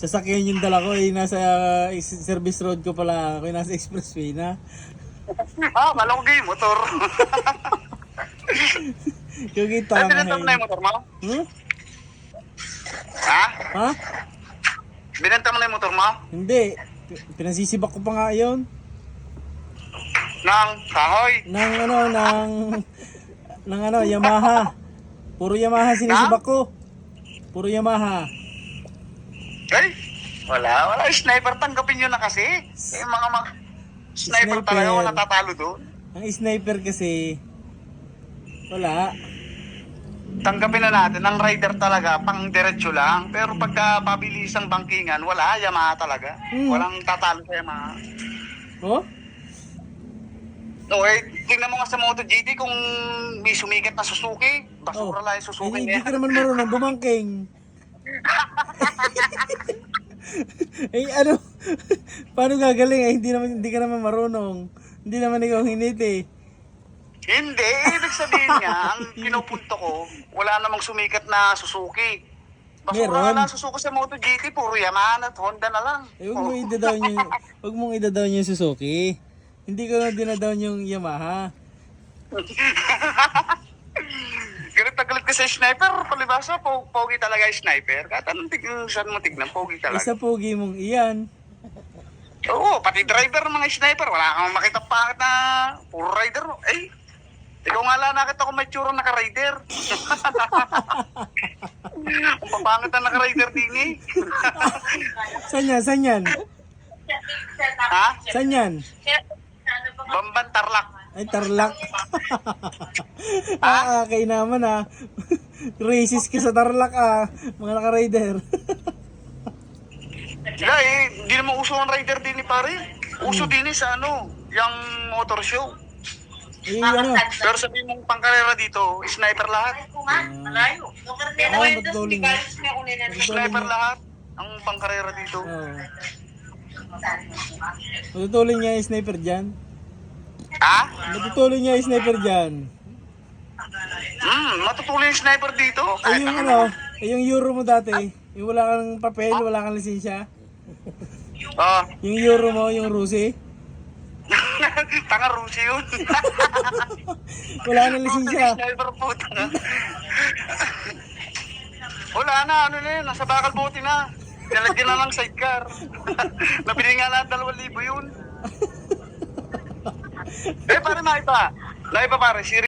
sasakyan yung dala ko eh, nasa service road ko pala. Ako nasa expressway na. Kala ko game motor. Yung kita Ay, binenta mo na yung motor mo? Hmm? Ha? Ha? Binenta mo na yung motor mo? Hindi. Pinasisibak ko pa nga yun. Nang kahoy? Ng Yamaha. Puro Yamaha sinisibak ko. Puro Yamaha. Ay, wala. Sniper, tanggapin nyo na kasi. Yung mga sniper talaga, walang tatalo doon. Ang sniper kasi, wala. Tanggapin na natin, ang rider talaga, pang diretso lang. Pero pagka pabilisang bangkingan, wala, Yamaha talaga. Walang tatalo sa Yamaha. Oh? Okay, tingnan mo nga sa MotoGP kung may sumikat na Suzuki. Basura lang yung Suzuki Hindi niya. ka naman marunong bumangking. Ano? Paano gagaling? Hindi ka naman marunong. Hindi naman ikaw hiniti. Hindi, ibig sabihin nga, ang pinupunto ko, wala namang sumikat na Suzuki. Basura Meron. lang Suzuki sa MotoGP, puro Yamaha at Honda na lang. Huwag mong idadaw yung Suzuki. Hindi ko na dinadaw yung Yamaha. Galit na galit ka sa sniper, palibasa, pogi talaga yung sniper. Kahit anong saan mo tignan, pogi talaga. Isa pogi mong iyan. Oo, pati driver ng mga sniper, wala kang makita pangit na puro rider. Eh, ikaw nga lang nakita ko may tsura naka-rider. Ang papangit na naka-rider din eh. Saan yan? Ha? Saan yan? Bamban Tarlac. Ay, Tarlac. Kay naman Racist ka sa Tarlac mga naka-rider. Sila hindi naman uso ang rider din ni pare. Uso din sa yung motor show. Pero sabihin mong pangkarera dito, sniper lahat. Sniper lahat ang pangkarera dito. Matutulin niya yung sniper dyan. Ha? Matutulin niya yung sniper dyan. Matutuloy yung sniper dito. Ay yung Euro mo dati. Yung wala kang papel, wala kang lisensya. Yung Euro mo, yung Rusi. Tanga Rusi yun. Wala nang lisensya. Sniper po. Wala na, yun, nasa bakal bote na. Nilagyan na lang sidecar. Nabili nga na 2,000 yun. Pare, maiba pare,